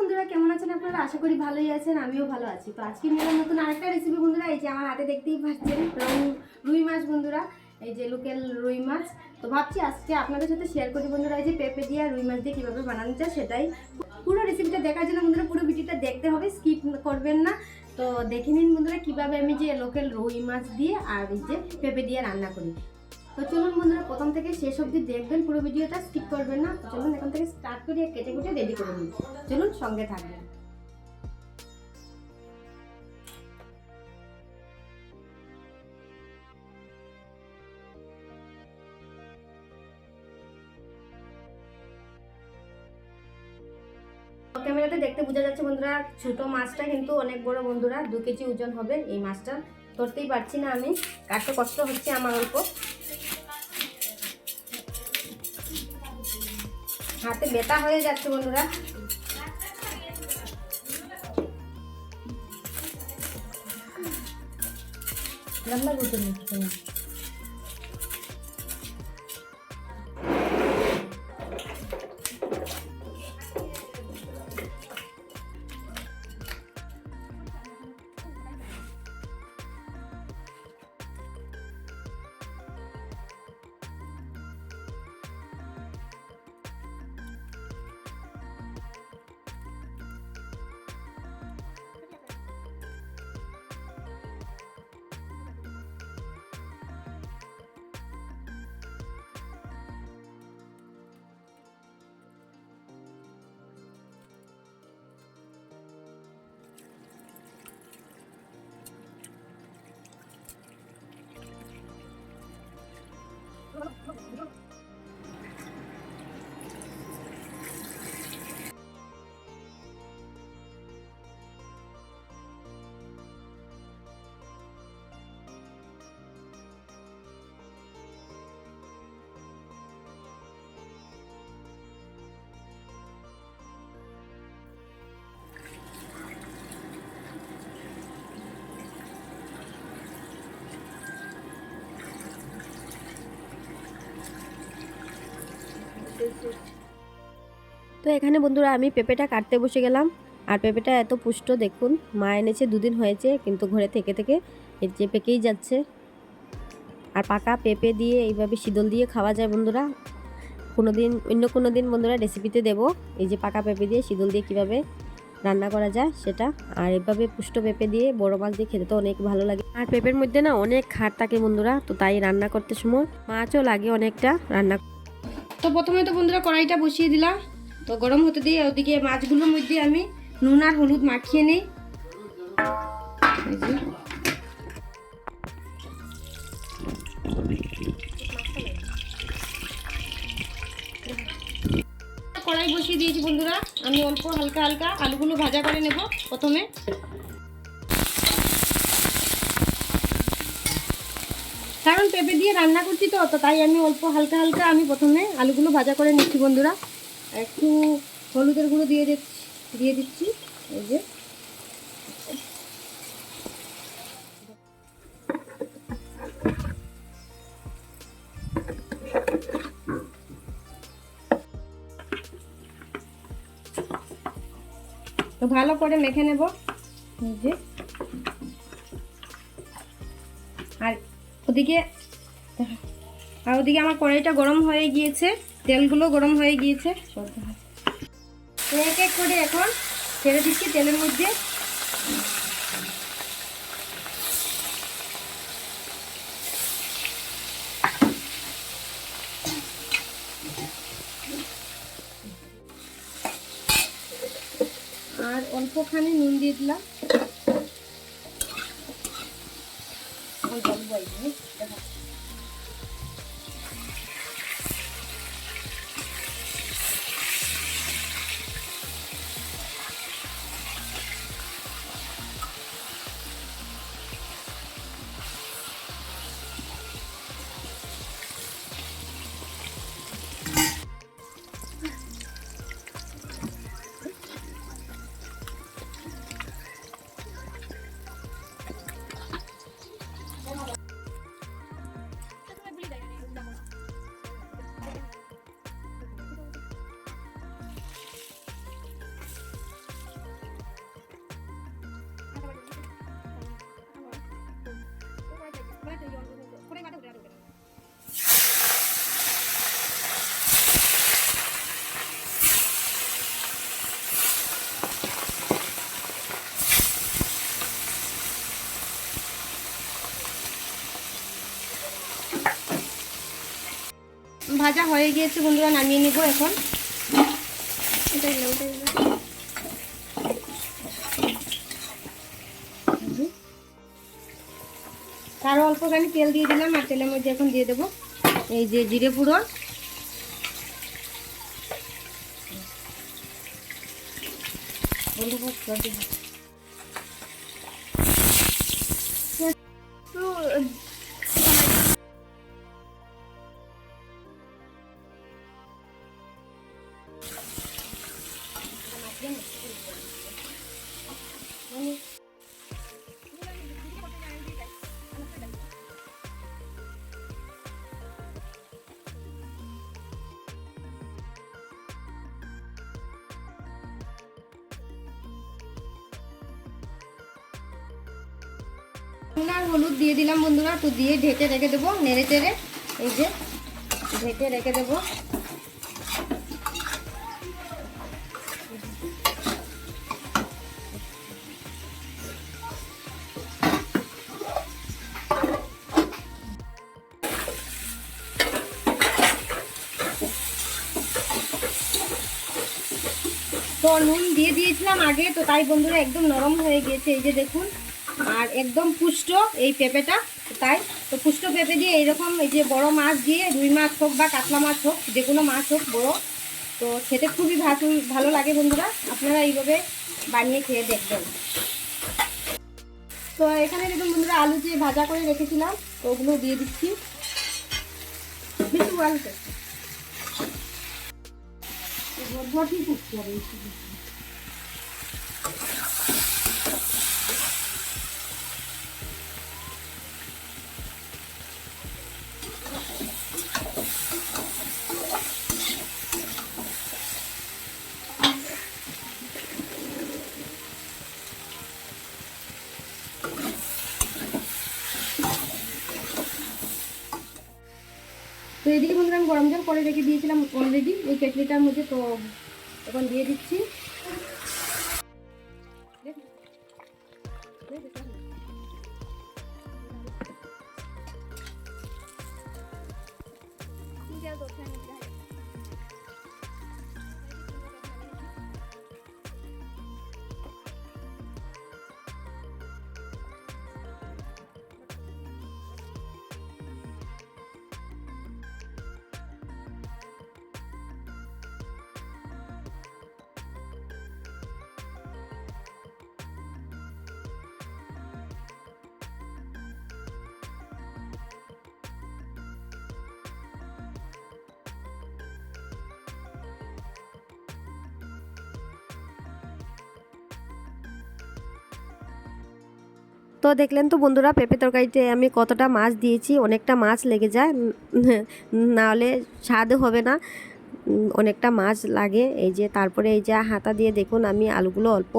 বন্ধুরা, কেমন আছেন আপনারা? আশা করি ভালোই আছেন, আমিও ভালো আছি। তো আজকে নিলাম নতুন আরেকটা রেসিপি বন্ধুরা। এই যে আমার হাতে দেখতেই পাচ্ছেন রুই মাছ বন্ধুরা, এই যে লোকাল রুই মাছ। তো ভাবছি আজকে আপনাদের সাথে শেয়ার করি বন্ধুরা, এই যে পেঁপে দিয়ে রুই মাছ দিয়ে কীভাবে বানানো যায় সেটাই। পুরো রেসিপিটা দেখার জন্য বন্ধুরা পুরো ভিডিওটা দেখতে হবে, স্কিপ করবেন না। তো দেখে নিন বন্ধুরা কীভাবে আমি যে লোকাল রুই মাছ দিয়ে আর এই যে পেঁপে দিয়ে রান্না করি। তো চলুন বন্ধুরা, প্রথম থেকে শেষ অবধি দেখবেন, পুরো ভিডিওটা স্কিপ করবেন না। তো চলুন এখন থেকে স্টার্ট করি, কেটে কুটে রেডি করে নিই। চলুন সঙ্গে থাকবেন। ক্যামেরাতে দেখতে বোঝা যাচ্ছে বন্ধুরা ছোট মাছটা কিন্তু অনেক বড় বন্ধুরা, 2 কেজি ওজন হবে এই মাছটা। ধরতেই পারছি না আমি, কাটতে কষ্ট হচ্ছে আমার অল্প, হাতে ব্যথা হয়ে যাচ্ছে বন্ধুরা। লম্বা বুঝতে নিচ্ছি তো এখানে বন্ধুরা আমি পেঁপেটা কাটতে বসে গেলাম। আর পেঁপেটা এত পুষ্ট, দেখুন মা এনেছে, 2 দিন হয়েছে, কিন্তু ঘরে থেকে থেকে এর যে পেকেই যাচ্ছে। আর পাকা পেঁপে দিয়ে এইভাবে শীতল দিয়ে খাওয়া যায় বন্ধুরা। অন্য কোনো দিন বন্ধুরা রেসিপিতে দেব এই যে পাকা পেঁপে দিয়ে শীতল দিয়ে কীভাবে রান্না করা যায় সেটা। আর এভাবে পুষ্ট পেঁপে দিয়ে বড় মাছ দিয়ে খেতে তো অনেক ভালো লাগে। আর পেঁপের মধ্যে না অনেক খাট থাকে বন্ধুরা, তো তাই রান্না করতে সময় মাছও লাগে অনেকটা রান্না। তো প্রথমে তো বন্ধুরা কড়াইটা বসিয়ে দিলাম, তো গরম হতে দিয়ে ওদিকে মাছগুলোর মধ্যে আমি নুন আর হলুদ মাখিয়ে নিই। কড়াই বসিয়ে দিয়েছি বন্ধুরা, আমি অল্প হালকা হালকা আলুগুলো ভাজা করে নেব প্রথমে। কারণ পেঁপে দিয়ে রান্না করছি তো তাই আমি অল্প হালকা হালকা আমি প্রথমে আলুগুলো ভাজা করে নিচ্ছি বন্ধুরা। একটু হলুদের গুঁড়ো দিয়ে দিচ্ছি এই যে। তো ভালো করে মেখে নেব এই যে। আর ওদিকে আমার কড়াইটা গরম হয়ে গিয়েছে, তেলগুলো গরম হয়ে গিয়েছে। এক এক করে এখন ছেড়ে দিচ্ছি তেলের মধ্যে। আর অল্পখানি নুন দিয়ে দিলাম। ভাজা হয়ে গিয়েছে বন্ধুরা, নামিয়ে নিব এখন। আরও অল্পখানি তেল দিয়ে দিলাম, আর তেলের মধ্যে এখন দিয়ে দেবো এই যে জিরে ফোড়ন, আর হলুদ দিয়ে দিলাম বন্ধুরা। তো দিয়ে ঢেকে রেখে দেবো, নেড়ে চেড়ে এই যে ঢেকে রেখে দেবো। তো নুন দিয়ে দিয়েছিলাম আগে, তো তাই বন্ধুরা একদম নরম হয়ে গিয়েছে, এই যে দেখুন। আর একদম পুষ্ট এই পেঁপেটা, তাই তো পুষ্ট পেঁপে দিয়ে এইরকম এই যে বড় মাছ দিয়ে, রুই মাছ হোক বা কাতলা মাছ হোক, যে কোনো মাছ হোক বড়, তো খেতে খুবই ভালো লাগে বন্ধুরা। আপনারা এইভাবে বানিয়ে খেয়ে দেখবেন। তো এখানে দেখুন বন্ধুরা, আলু যে ভাজা করে রেখেছিলাম তো ওগুলো দিয়ে দিচ্ছি। তো এদিকে বন্ধুরা আমি গরম জল করে রেখে দিয়েছিলাম অলরেডি এই কেটলিটার মধ্যে, তো এখন দিয়ে দিচ্ছি। তো দেখলেন তো বন্ধুরা, পেঁপে তরকারিতে আমি কতটা মাছ দিয়েছি, অনেকটা মাছ লেগে যায়, নাহলে স্বাদ হবে না, অনেকটা মাছ লাগে। এই যে তারপরে এই যে হাতা দিয়ে দেখুন আমি আলুগুলো অল্প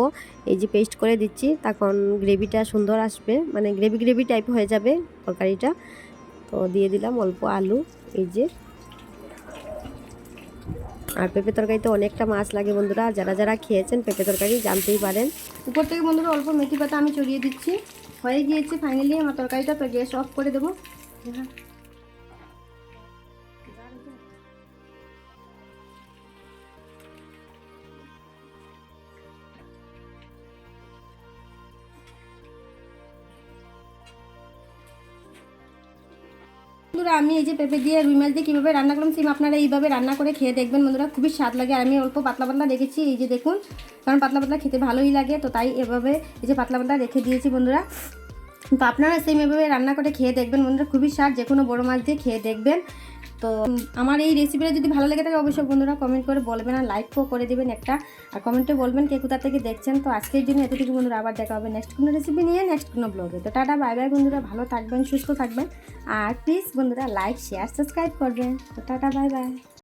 এই যে পেস্ট করে দিচ্ছি, তখন গ্রেভিটা সুন্দর আসবে, মানে গ্রেভি টাইপ হয়ে যাবে তরকারিটা। তো দিয়ে দিলাম অল্প আলু এই যে। আর পেঁপে তরকারিতে অনেকটা মাছ লাগে বন্ধুরা, যারা যারা খেয়েছেন পেঁপে তরকারি জানতেই পারেন। উপর থেকে বন্ধুরা অল্প মেথি পাতা আমি ছড়িয়ে দিচ্ছি। হয়ে গিয়েছে ফাইনালি আমার তরকারিটা। তো গ্যাস অফ করে দেবো। বন্ধুরা আমি এই যে পেঁপে দিয়ে রুই মাছ দিয়ে কীভাবে রান্না করলাম সেম আপনারা এইভাবে রান্না করে খেয়ে দেখবেন বন্ধুরা, খুবই স্বাদ লাগে। আর আমি অল্প পাতলা পাতলা রেখেছি এই যে দেখুন, কারণ পাতলা পাতলা খেতে ভালোই লাগে, তো তাই এভাবে এই যে পাতলা পাতলা রেখে দিয়েছি বন্ধুরা। তো আপনারা সেম এভাবে রান্না করে খেয়ে দেখবেন বন্ধুরা, খুবই স্বাদ, যে কোনো বড়ো মাছ দিয়ে খেয়ে দেখবেন। তো আমার এই রেসিপিটা যদি ভালো লেগে থাকে অবশ্যই বন্ধুরা কমেন্ট করে বলবেন, আর লাইকও করে দেবেন একটা, আর কমেন্টে বলবেন কে কোথা থেকে দেখছেন। তো আজকের জন্য এতটুকু বন্ধুরা, আবার দেখা হবে নেক্সট কোনো রেসিপি নিয়ে, নেক্সট কোনো ব্লগে। তো টাটা বাই বাই বন্ধুরা, ভালো থাকবেন, সুস্থ থাকবেন, আর প্লিজ বন্ধুরা লাইক শেয়ার সাবস্ক্রাইব করবেন। তো টাটা বাই বাই।